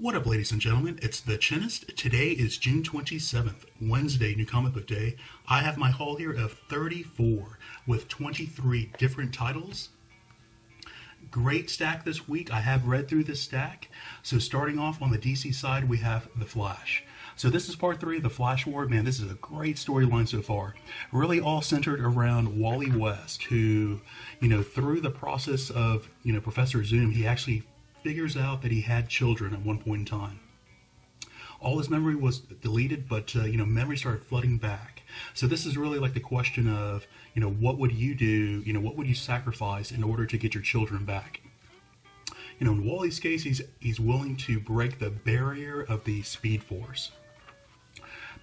What up, ladies and gentlemen? It's the Chinnist. Today is June 27th, Wednesday, New Comic Book Day. I have my haul here of 34 with 23 different titles. Great stack this week. I have read through this stack. So starting off on the DC side, we have The Flash. So this is part 3 of the Flash War. Man, this is a great storyline so far. Really all centered around Wally West, who, through the process of, Professor Zoom, he actually figures out that he had children at one point in time. All his memory was deleted, but memory started flooding back. So this is really like the question of, what would you do? What would you sacrifice in order to get your children back? In Wally's case, he's willing to break the barrier of the Speed Force.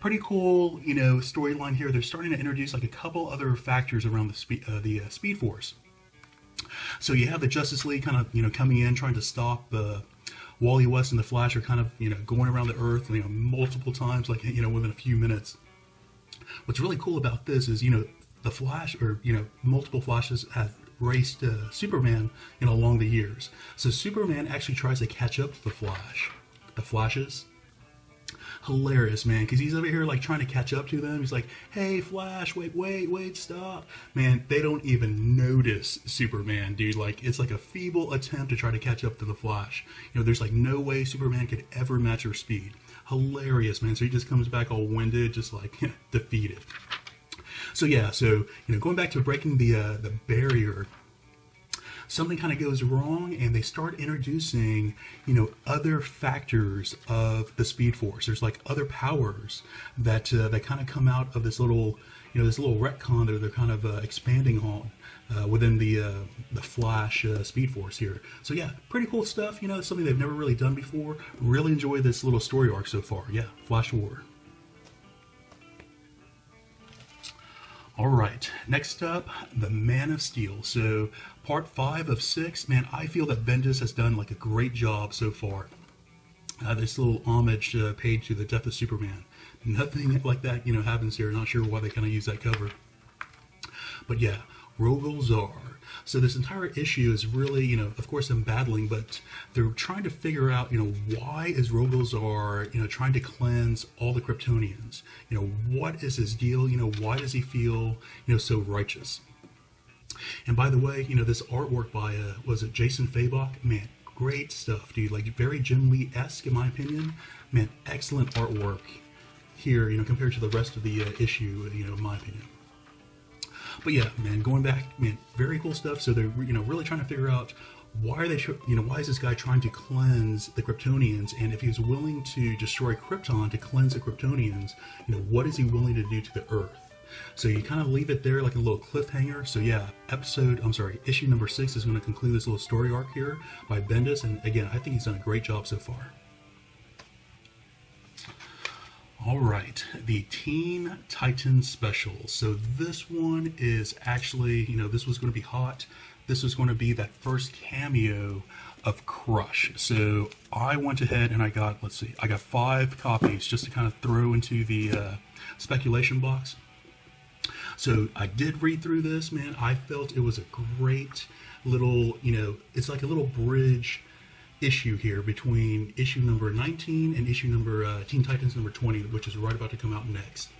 Pretty cool, storyline here. They're starting to introduce like a couple other factors around the Speed Force. So you have the Justice League kind of, coming in, trying to stop Wally West and the Flash are kind of, going around the Earth, multiple times, like, within a few minutes. What's really cool about this is, the Flash, or, multiple Flashes have raced Superman, along the years. So Superman actually tries to catch up to the Flashes. Hilarious, man, because he's over here like trying to catch up to them. He's like, hey, Flash, wait, stop. Man, they don't even notice Superman, dude. Like, it's like a feeble attempt to try to catch up to the Flash. There's like no way Superman could ever match her speed. Hilarious, man. So he just comes back all winded, just like defeated. So yeah, going back to breaking the barrier, something kind of goes wrong, and they start introducing, other factors of the Speed Force. There's like other powers that kind of come out of this little, this little retcon that they're kind of expanding on within the Flash Speed Force here. So yeah, pretty cool stuff. Something they've never really done before. Really enjoy this little story arc so far. Yeah, Flash War. Alright, next up, The Man of Steel. So, part 5 of 6, man, I feel that Bendis has done like a great job so far. This little homage paid to the death of Superman. Nothing like that, happens here. Not sure why they kind of use that cover. But yeah, Rogol Zaar. So this entire issue is really, of course, them battling, but they're trying to figure out, why is Rogol Zaar, trying to cleanse all the Kryptonians? What is his deal? Why does he feel, so righteous? And by the way, this artwork by, was it Jason Fabok? Man, great stuff, dude. Like, very Jim Lee-esque, in my opinion. Man, excellent artwork here, compared to the rest of the issue, in my opinion. But yeah, man, going back, man, very cool stuff. So they're, really trying to figure out why are they, why is this guy trying to cleanse the Kryptonians? And if he's willing to destroy Krypton to cleanse the Kryptonians, what is he willing to do to the Earth? So you kind of leave it there like a little cliffhanger. So yeah, issue number 6 is going to conclude this little story arc here by Bendis. And again, I think he's done a great job so far. Alright, the Teen Titans special. So this one is actually, this was going to be hot. This was going to be that first cameo of Crush. So I went ahead and I got 5 copies just to kind of throw into the speculation box. So I did read through this, man. I felt it was a great little, it's like a little bridge issue here between issue number 19 and issue number Teen Titans number 20, which is right about to come out next.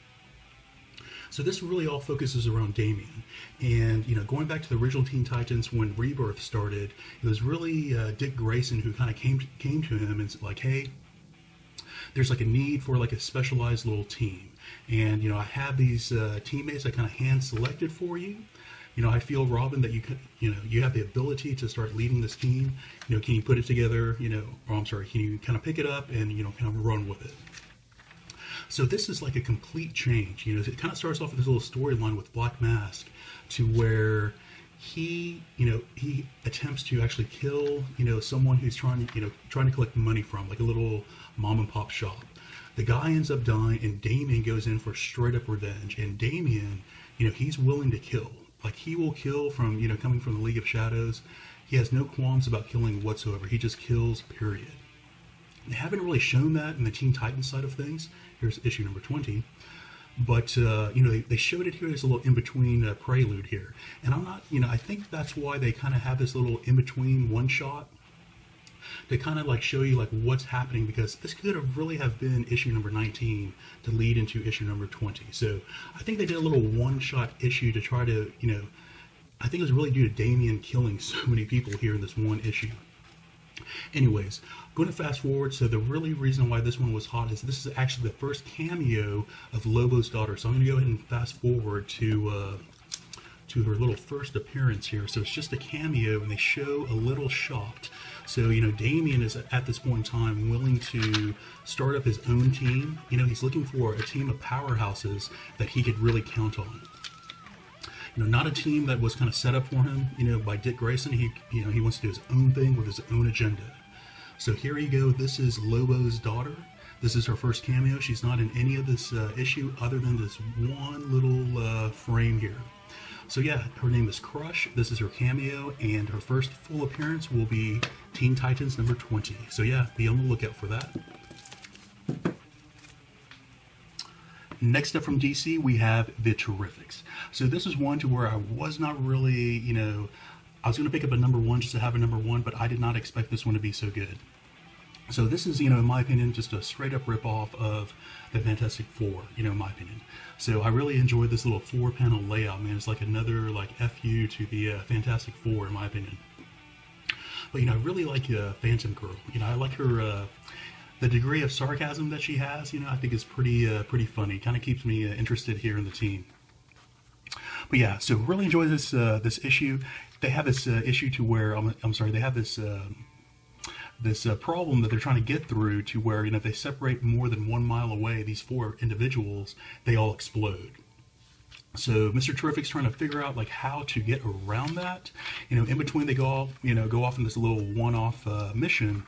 So this really all focuses around Damian, and going back to the original Teen Titans when Rebirth started, it was really Dick Grayson who kind of came to him and said like, hey, there's like a need for like a specialized little team, and I have these teammates I kind of hand selected for you. I feel, Robin, that you have the ability to start leading this team. Can you put it together? Can you kind of pick it up and kind of run with it? So this is like a complete change. It kind of starts off with this little storyline with Black Mask, to where he attempts to actually kill someone who's trying to collect money from, like a little mom and pop shop. The guy ends up dying, and Damian goes in for straight up revenge. And Damian, he's willing to kill. Like, he will kill from, coming from the League of Shadows. He has no qualms about killing whatsoever. He just kills, period. They haven't really shown that in the Teen Titans side of things. Here's issue number 20. But, they showed it here as a little in-between prelude here. And I'm not, I think that's why they kind of have this little in-between one-shot to kind of like show you like what's happening, because this could have really have been issue number 19 to lead into issue number 20. So I think they did a little one-shot issue to try to, I think it was really due to Damian killing so many people here in this one issue. Anyways, going to fast forward. So the really reason why this one was hot is this is actually the first cameo of Lobo's daughter. So I'm going to go ahead and fast forward to her little first appearance here. So it's just a cameo, and they show a little shot. So, Damian is at this point in time willing to start up his own team. He's looking for a team of powerhouses that he could really count on. Not a team that was kind of set up for him, by Dick Grayson. He wants to do his own thing with his own agenda. So here you go. This is Lobo's daughter. This is her first cameo. She's not in any of this issue other than this one little frame here. So yeah, her name is Crush. This is her cameo, and her first full appearance will be Teen Titans number 20. So yeah, be on the lookout for that. Next up from DC, we have The Terrifics. So this is one to where I was not really, I was going to pick up a number 1 just to have a number 1, but I did not expect this one to be so good. So this is, in my opinion, just a straight up ripoff of the Fantastic Four, in my opinion. So I really enjoyed this little 4-panel layout, man. It's like another FU to the Fantastic Four, in my opinion. But, I really like Phantom Girl. I like her, the degree of sarcasm that she has, I think is pretty funny. Kind of keeps me interested here in the team. But yeah, so really enjoy this this issue. They have this issue to where, they have this this problem that they're trying to get through, to where, if they separate more than 1 mile away, these 4 individuals, they all explode. So Mr. Terrific's trying to figure out how to get around that. In between they go off in this little one-off mission.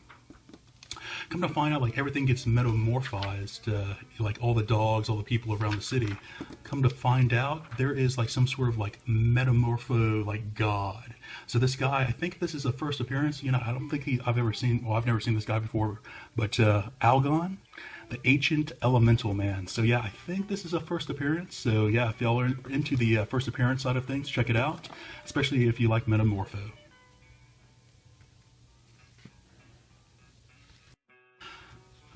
Come to find out, everything gets metamorphized, all the dogs, all the people around the city. Come to find out, there is some sort of metamorpho god. So this guy, I think this is the first appearance. I don't think I've never seen this guy before, but Algon, the Ancient Elemental Man. So yeah, I think this is a first appearance. So yeah, if y'all are into the first appearance side of things, check it out, especially if you like Metamorpho.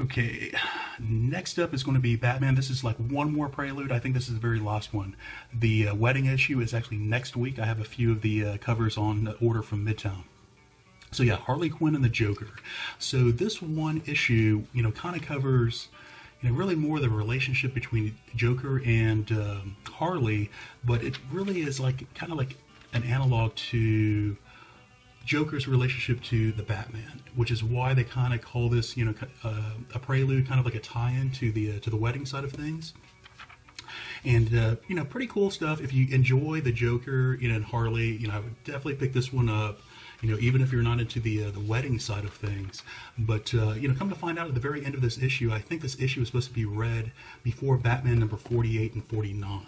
Okay, next up is going to be Batman. This is one more Prelude. I think this is the very last one. The wedding issue is actually next week. I have a few of the covers on order from Midtown. So yeah, Harley Quinn and the Joker. So this one issue, kind of covers, really more the relationship between Joker and Harley, but it really is kind of an analog to Joker's relationship to the Batman, which is why they kind of call this, a prelude, kind of like a tie-in to the wedding side of things. And pretty cool stuff. If you enjoy the Joker, and Harley, I would definitely pick this one up. Even if you're not into the wedding side of things. But come to find out at the very end of this issue, I think this issue is supposed to be read before Batman number 48 and 49.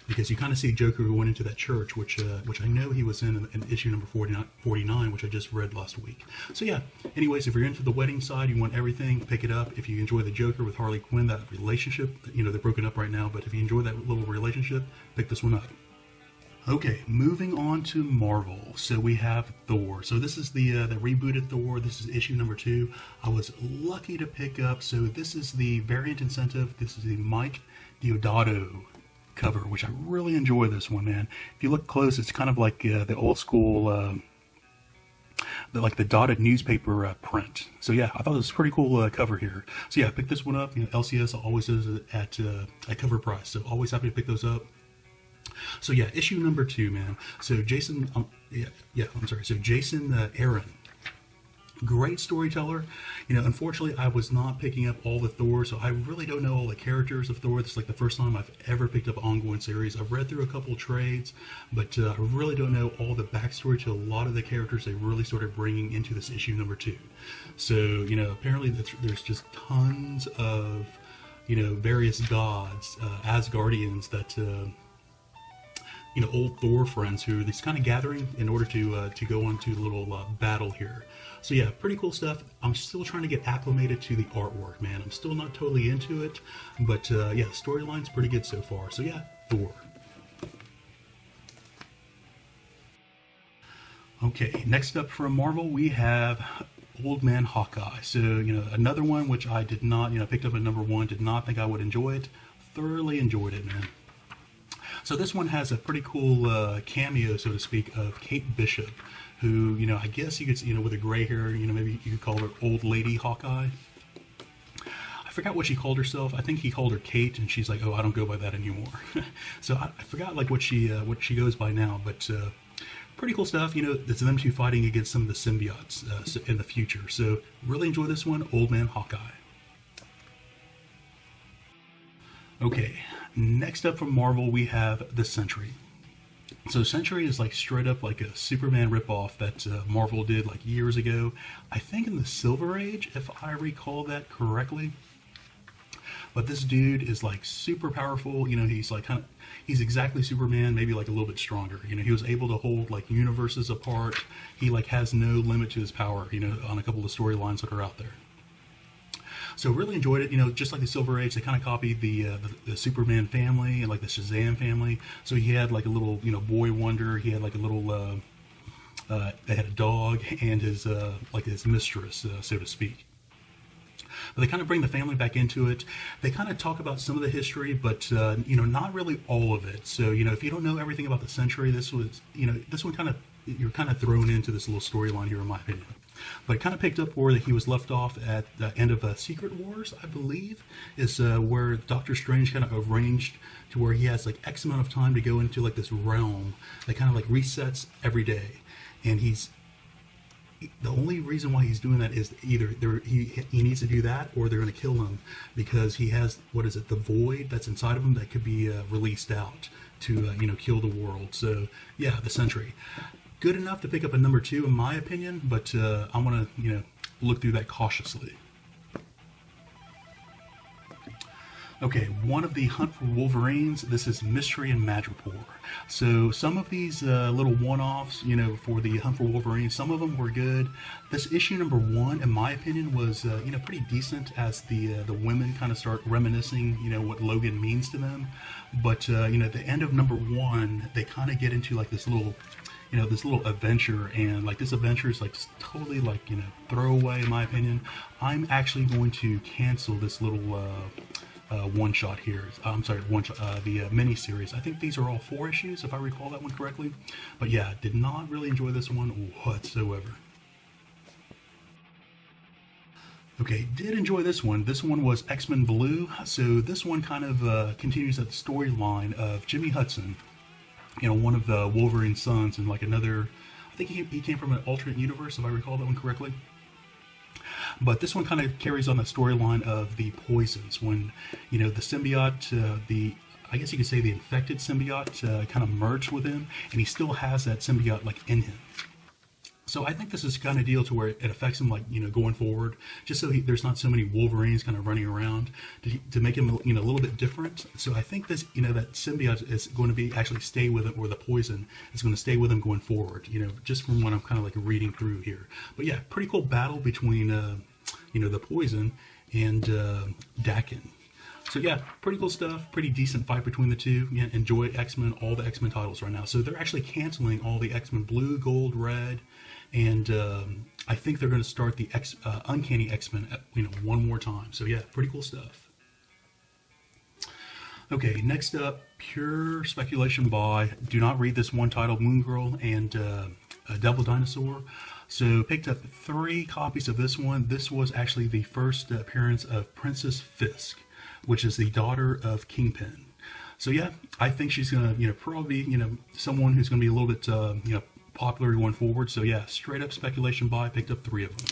Because you kind of see Joker going into that church, which I know he was in issue number 49, which I just read last week. So yeah, anyways, if you're into the wedding side, you want everything, pick it up. If you enjoy the Joker with Harley Quinn, that relationship, they're broken up right now, but if you enjoy that little relationship, pick this one up. Okay, moving on to Marvel. So we have Thor. So this is the rebooted Thor. This is issue number 2. I was lucky to pick up. So this is the variant incentive. This is the Mike Deodato cover, which I really enjoy this one, man. If you look close, it's kind of like the old school, the dotted newspaper print. So yeah, I thought it was a pretty cool cover here. So yeah, pick this one up. LCS always does it at cover price, so always happy to pick those up. So yeah, issue number 2, man. So Jason, So Jason Aaron, great storyteller. Unfortunately, I was not picking up all the Thor, so I really don't know all the characters of Thor. This is the first time I've ever picked up an ongoing series. I've read through a couple trades, but I really don't know all the backstory to a lot of the characters they really started bringing into this issue number 2. So, apparently there's just tons of, various gods, Asgardians that, old Thor friends who are just kind of gathering in order to go on to a little battle here. So yeah, pretty cool stuff. I'm still trying to get acclimated to the artwork, man. I'm still not totally into it, but yeah, storyline's pretty good so far. So yeah, Thor. Okay, next up from Marvel, we have Old Man Hawkeye. So, another one which I did not, picked up at number 1, did not think I would enjoy it. Thoroughly enjoyed it, man. So this one has a pretty cool cameo, so to speak, of Kate Bishop, who, I guess you could, with a gray hair, maybe you could call her Old Lady Hawkeye. I forgot what she called herself. I think he called her Kate, and she's like, "Oh, I don't go by that anymore." So I forgot like what she goes by now, but pretty cool stuff. It's them two fighting against some of the symbiotes in the future. So really enjoy this one, Old Man Hawkeye. Okay, next up from Marvel we have the Sentry. So Sentry is like straight up like a Superman ripoff that Marvel did like years ago. I think in the Silver Age, if I recall that correctly. But this dude is like super powerful. He's like he's exactly Superman, maybe like a little bit stronger. He was able to hold like universes apart. He like has no limit to his power. On a couple of storylines that are out there. So really enjoyed it. Just like the Silver Age, they kind of copied the Superman family and like the Shazam family. So he had like a little boy wonder. He had like a little they had a dog and his like his mistress, so to speak. But they kind of bring the family back into it. They kind of talk about some of the history, but not really all of it. So if you don't know everything about the Sentry, this was this one kind of you're kind of thrown into this little storyline here, in my opinion. But it kind of picked up where he was left off at the end of Secret Wars, I believe, is where Doctor Strange kind of arranged to where he has like X amount of time to go into like this realm that kind of like resets every day, and the only reason why he's doing that is either he needs to do that, or they're going to kill him because he has the void that's inside of him that could be released out to kill the world. So yeah, the Sentry. Good enough to pick up a number 2 in my opinion, but I want to look through that cautiously. Okay, one of the Hunt for Wolverines. This is Mystery and Madripoor. So some of these little one-offs, for the Hunt for Wolverine, some of them were good. This issue number 1, in my opinion, was pretty decent as the women kind of start reminiscing, what Logan means to them. But at the end of number 1, they kind of get into like this little adventure, and like this adventure is like totally like throwaway in my opinion. I'm actually going to cancel this little one shot here. I'm sorry, the mini series. I think these are all 4 issues if I recall that one correctly. But yeah, did not really enjoy this one whatsoever. Okay, did enjoy this one. This one was X-Men Blue. So this one kind of continues that storyline of Jimmy Hudson, one of the Wolverine's sons, and like another, I think he came from an alternate universe, if I recall that one correctly. But this one kind of carries on the storyline of the poisons, when, the symbiote, I guess you could say the infected symbiote kind of merged with him, and he still has that symbiote like in him. So I think this is kind of deal to where it affects him, like, going forward, just so there's not so many Wolverines kind of running around to make him, a little bit different. So I think this, that symbiote is going to be actually stay with him, or the poison is going to stay with him going forward, just from what I'm kind of like reading through here. But yeah, pretty cool battle between, the poison and Dakin. So yeah, pretty cool stuff, pretty decent fight between the two. Yeah, enjoy X-Men, all the X-Men titles right now. So they're actually canceling all the X-Men Blue, Gold, Red, and I think they're going to start the Uncanny X-Men, one more time. So yeah, pretty cool stuff. Okay, next up, pure speculation buy. Do not read this one title, Moon Girl and Devil Dinosaur. So picked up 3 copies of this one. This was actually the first appearance of Princess Fisk, which is the daughter of Kingpin. So yeah, I think she's gonna, probably, someone who's gonna be a little bit, popular going forward. So yeah, straight up speculation buy. Picked up 3 of them.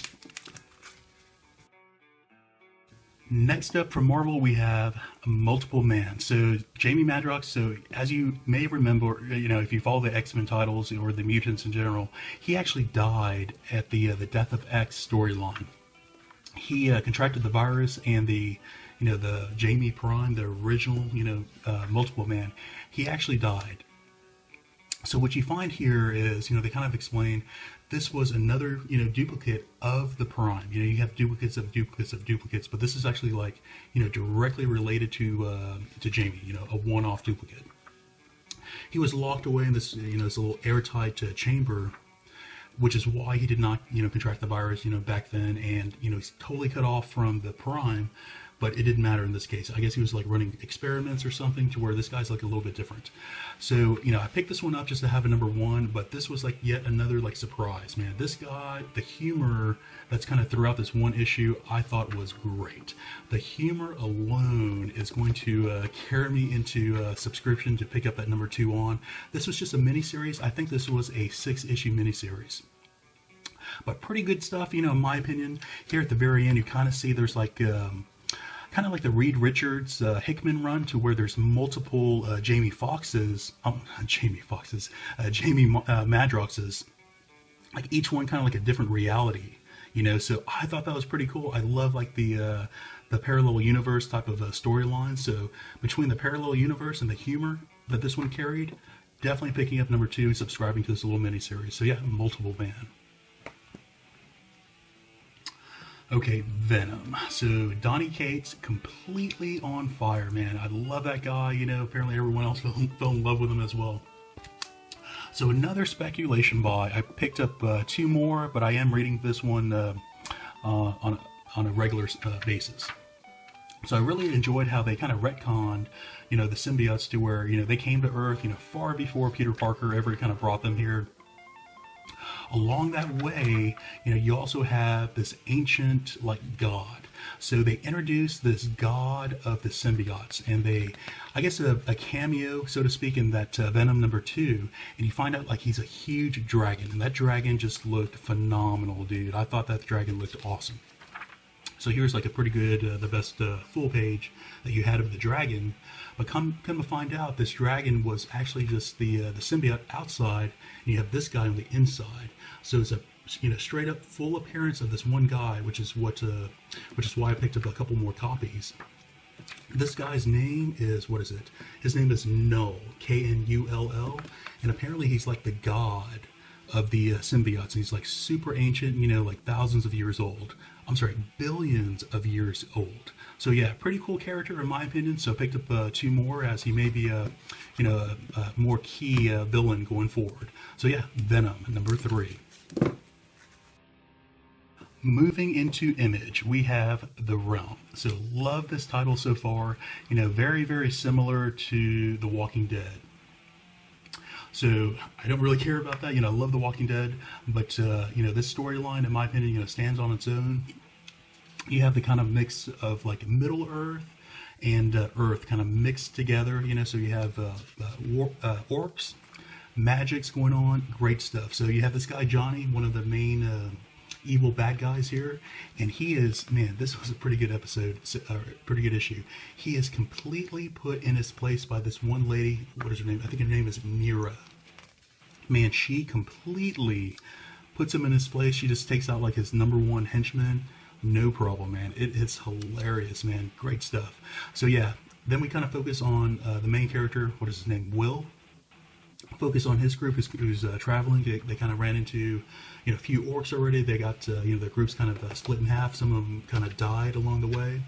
Next up from Marvel, we have Multiple Man. So Jamie Madrox. So as you may remember, if you follow the X-Men titles or the mutants in general, he actually died at the Death of X storyline. He contracted the virus, and the Jamie Prime, the original, Multiple Man, he actually died. So what you find here is, they kind of explain this was another, duplicate of the Prime. You have duplicates of duplicates of duplicates, but this is actually like, directly related to Jamie, a one-off duplicate. He was locked away in this, this little airtight chamber which is why he did not, contract the virus, back then, and he's totally cut off from the Prime. But it didn't matter in this case. I guess he was like running experiments or something, to where this guy's like a little bit different. So, I picked this one up just to have a number one, but this was like yet another like surprise, man. This guy, the humor that's kind of throughout this one issue, I thought was great. The humor alone is going to carry me into subscription to pick up that number two on. This was just a miniseries. I think this was a 6-issue miniseries. But pretty good stuff, in my opinion. Here at the very end, you kind of see there's like... kind of like the Reed Richards Hickman run, to where there's multiple Jamie Madroxes, like each one kind of like a different reality, so I thought that was pretty cool. I love like the parallel universe type of storyline. So between the parallel universe and the humor that this one carried, definitely picking up number two, subscribing to this little mini-series. So yeah, Multiple Man. Okay, Venom. So Donny Cates, completely on fire, man. I love that guy. Apparently everyone else fell in love with him as well. So another speculation buy. I picked up two more, but I am reading this one on a regular basis. So I really enjoyed how they kind of retconned, the symbiotes to where, they came to Earth, far before Peter Parker ever kind of brought them here. Along that way, you also have this ancient, like, god. So they introduced this god of the symbiotes, and I guess a cameo, so to speak, in that Venom number 2, and you find out, like, he's a huge dragon, and that dragon just looked phenomenal, dude. I thought that dragon looked awesome. So here's like a pretty good, the best full page that you had of the dragon. But come to find out, this dragon was actually just the symbiote outside, and you have this guy on the inside. So it's a straight up full appearance of this one guy, which is why I picked up a couple more copies. This guy's name is, what is it? His name is Null, K-N-U-L-L, and apparently he's like the god of the symbiotes. And he's like super ancient, like thousands of years old. I'm sorry, billions of years old. So yeah, pretty cool character in my opinion. So I picked up two more, as he may be a more key villain going forward. So yeah, Venom, number 3. Moving into Image, we have The Realm. So love this title so far. Very, very similar to The Walking Dead. So I don't really care about that. I love The Walking Dead, but this storyline, in my opinion, stands on its own. You have the kind of mix of like Middle Earth and Earth kind of mixed together. So you have orcs, magics going on, great stuff. So you have this guy Johnny, one of the main evil bad guys here, and he is, man, this was a pretty good episode, pretty good issue. He is completely put in his place by this one lady. What is her name? I think her name is Mira. Man, she completely puts him in his place. She just takes out like his number one henchman. No problem, man. It's hilarious, man. Great stuff. So yeah, then we kind of focus on the main character. What is his name? Will. Focus on his group who's traveling. They kind of ran into a few orcs already. They got their group's kind of split in half. Some of them kind of died along the way.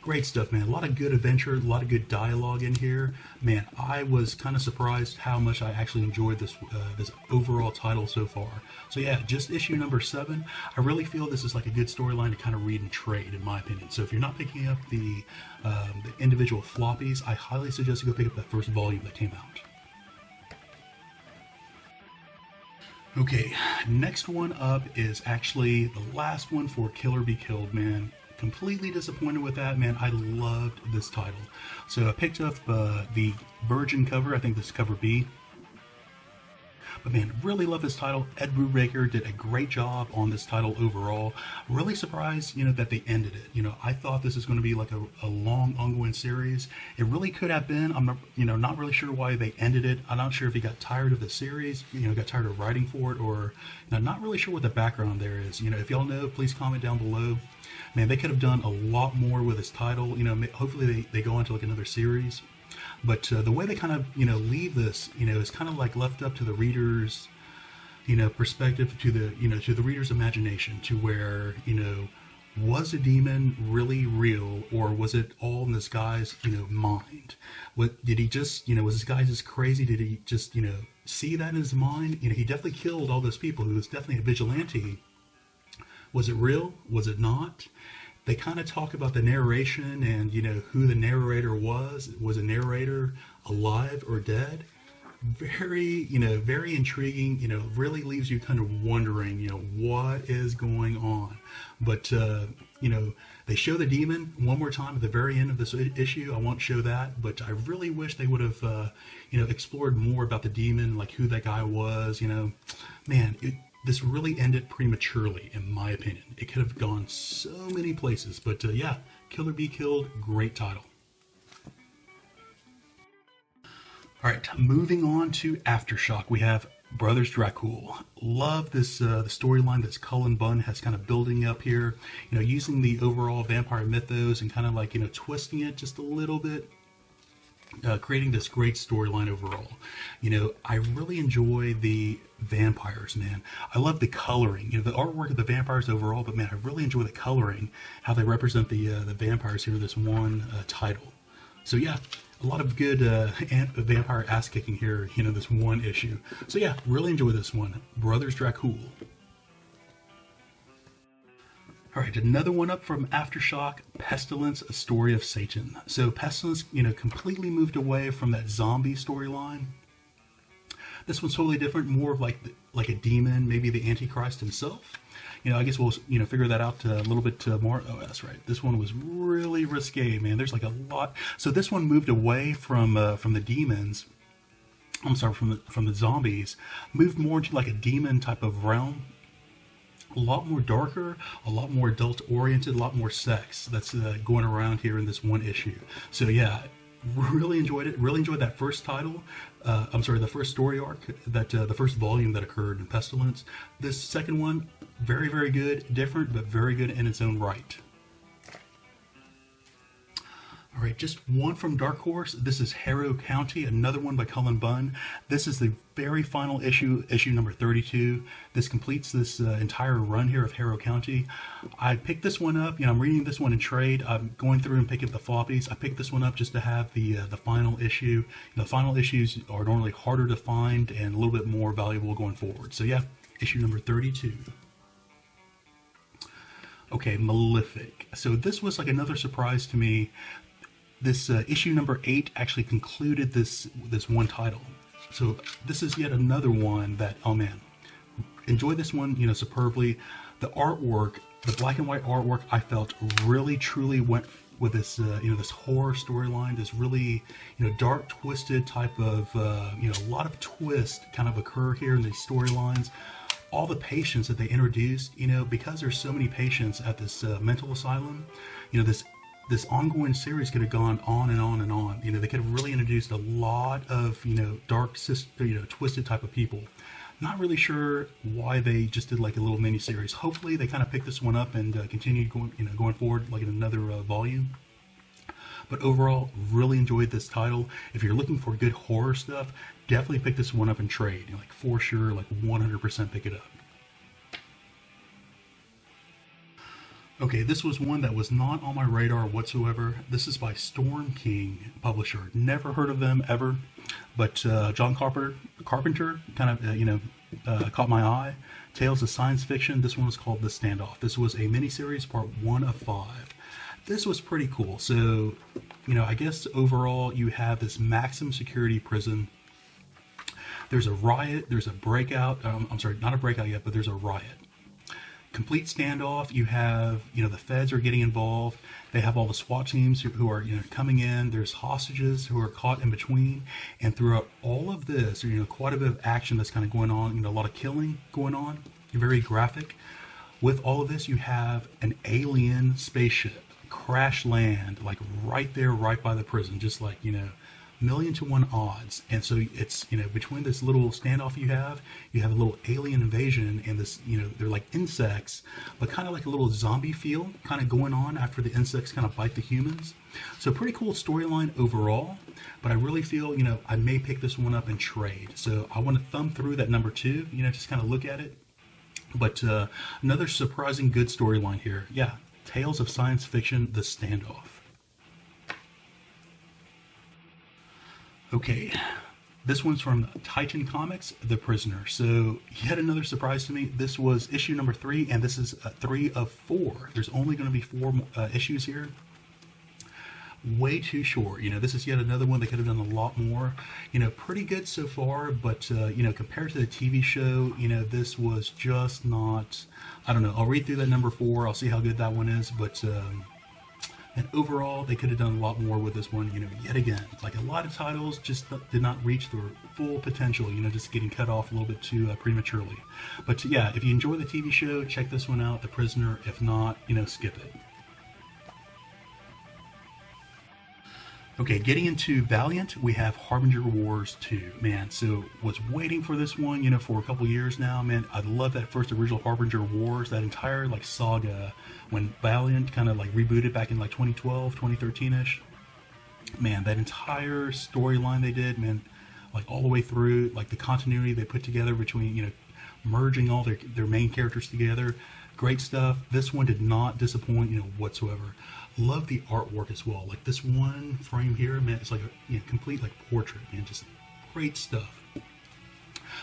Great stuff, man. A lot of good adventure, a lot of good dialogue in here. Man, I was kind of surprised how much I actually enjoyed this overall title so far. So yeah, just issue number 7. I really feel this is like a good storyline to kind of read and trade, in my opinion. So if you're not picking up the individual floppies, I highly suggest you go pick up that first volume that came out. Okay, next one up is actually the last one for Kill or Be Killed, man. Completely disappointed with that, man. I loved this title. So I picked up the Virgin cover. I think this is cover B. But man, really love this title. Ed Brubaker did a great job on this title overall. Really surprised, that they ended it. I thought this was going to be like a long ongoing series. It really could have been. I'm not, not really sure why they ended it. I'm not sure if he got tired of the series, got tired of writing for it, or not really sure what the background there is. If y'all know, please comment down below. Man, they could have done a lot more with this title. Hopefully they go on to like another series. But the way they kind of, leave this, is kind of like left up to the reader's, perspective, to the, to the reader's imagination, to where, Was a demon really real, or was it all in this guy's, mind? What did he just, was this guy just crazy? Did he just, see that in his mind? He definitely killed all those people. He was definitely a vigilante. Was it real? Was it not? They kind of talk about the narration and, who the narrator was. Was a narrator alive or dead? Very, very intriguing, really leaves you kind of wondering, what is going on. But, they show the demon one more time at the very end of this issue. I won't show that, but I really wish they would have, explored more about the demon, like who that guy was, man, this really ended prematurely, in my opinion. It could have gone so many places, but yeah, Kill or Be Killed, great title. All right, moving on to Aftershock, we have Brothers Dracul. Love this the storyline that Cullen Bunn has kind of building up here, using the overall vampire mythos and kind of like, twisting it just a little bit. Creating this great storyline overall. I really enjoy the vampires, man. I love the coloring, the artwork of the vampires overall, but man, I really enjoy the coloring, how they represent the vampires here in this one title. So yeah, a lot of good vampire ass kicking here, this one issue. So yeah, really enjoy this one, Brothers Dracul. All right, another one up from Aftershock, Pestilence, A Story of Satan. So Pestilence, completely moved away from that zombie storyline. This one's totally different, more of like a demon, maybe the Antichrist himself. I guess we'll, figure that out a little bit more. Oh, that's right. This one was really risque, man. There's like a lot. So this one moved away from the demons. I'm sorry, from the zombies. Moved more into like a demon type of realm. A lot more darker, a lot more adult-oriented, a lot more sex that's going around here in this one issue. So yeah, really enjoyed it. Really enjoyed that first title. The first story arc, that the first volume that occurred in Pestilence. This second one, very, very good. Different, but very good in its own right. All right, just one from Dark Horse. This is Harrow County, another one by Cullen Bunn. This is the very final issue, issue number 32. This completes this entire run here of Harrow County. I picked this one up. I'm reading this one in trade. I'm going through and picking up the floppies. I picked this one up just to have the final issue. The final issues are normally harder to find and a little bit more valuable going forward. So yeah, issue number 32. Okay, Malefic. So this was like another surprise to me. This issue number 8 actually concluded this one title. So this is yet another one that, oh man, enjoy this one, superbly. The artwork, the black and white artwork, I felt really truly went with this, this horror storyline, this really, dark, twisted type of, a lot of twists kind of occur here in these storylines. All the patients that they introduced, because there's so many patients at this mental asylum, this ongoing series could have gone on and on and on. They could have really introduced a lot of, dark, twisted type of people. Not really sure why they just did like a little mini series. Hopefully they kind of pick this one up and continue going forward like in another volume. But overall, really enjoyed this title. If you're looking for good horror stuff, definitely pick this one up in trade. Like for sure, like 100% pick it up. Okay, this was one that was not on my radar whatsoever. This is by Storm King publisher. Never heard of them ever, but John Carpenter kind of caught my eye. Tales of Science Fiction. This one was called The Standoff. This was a miniseries, part 1 of 5. This was pretty cool. So, I guess overall you have this maximum security prison. There's a riot. There's a breakout. I'm sorry, not a breakout yet, but there's a riot. Complete standoff. You have, the feds are getting involved. They have all the SWAT teams who are, coming in. There's hostages who are caught in between. And throughout all of this, quite a bit of action that's kind of going on. A lot of killing going on. Very graphic. With all of this, you have an alien spaceship crash land, like right there, right by the prison, just like, 1,000,000 to 1 odds. And so it's, between this little standoff you have a little alien invasion, and this, they're like insects, but kind of like a little zombie feel kind of going on after the insects kind of bite the humans. So pretty cool storyline overall, but I really feel, I may pick this one up and trade. So I want to thumb through that number 2, just kind of look at it. But another surprising good storyline here. Yeah, Tales of Science Fiction, The Standoff. Okay, this one's from Titan Comics, The Prisoner. So yet another surprise to me. This was issue number 3, and this is 3 of 4. There's only going to be 4 issues here. Way too short. This is yet another one. They could have done a lot more. Pretty good so far, but compared to the TV show, this was just not. I don't know. I'll read through that number 4. I'll see how good that one is, but and overall, they could have done a lot more with this one. Yet again, like a lot of titles just did not reach their full potential. Just getting cut off a little bit too prematurely. But yeah, if you enjoy the TV show, check this one out, The Prisoner. If not, skip it. Okay, getting into Valiant, we have Harbinger Wars 2. Man, so was waiting for this one, for a couple years now. Man, I love that first original Harbinger Wars, that entire saga when Valiant kind of rebooted back in 2012, 2013-ish. Man, that entire storyline they did, man, all the way through, the continuity they put together between, merging all their main characters together. Great stuff. This one did not disappoint, whatsoever. Love the artwork as well. This one frame here, man, it's like a complete portrait, man. Just great stuff.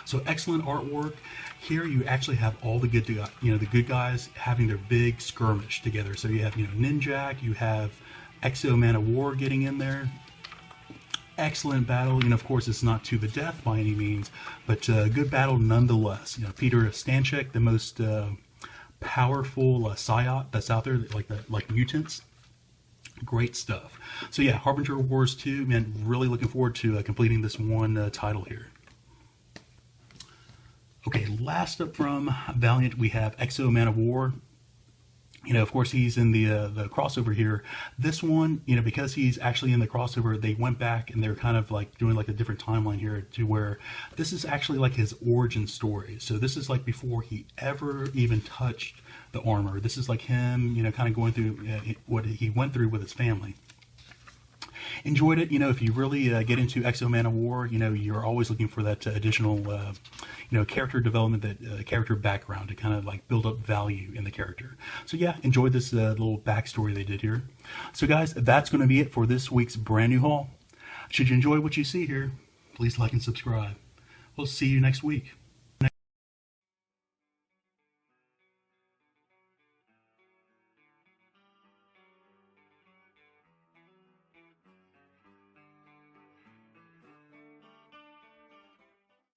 So excellent artwork. Here you actually have all the good guys having their big skirmish together. So you have Ninjak, you have Exo Manowar getting in there. Excellent battle. Of course, it's not to the death by any means, but good battle nonetheless. Peter Stanchek, the most powerful Psyot that's out there, like mutants. Great stuff. So yeah, Harbinger Wars 2, man, really looking forward to completing this one title here. Okay, last up from Valiant, we have Exo Manowar. Of course, he's in the crossover here. This one, because he's actually in the crossover, they went back and they're kind of doing a different timeline here to where this is actually his origin story. So this is before he ever even touched the armor. This is him, kind of going through what he went through with his family. Enjoyed it. If you really get into Exo Manowar, you're always looking for that additional, character development, that character background to kind of build up value in the character. So yeah, enjoyed this little backstory they did here. So guys, that's going to be it for this week's brand new haul. Should you enjoy what you see here, please like and subscribe. We'll see you next week.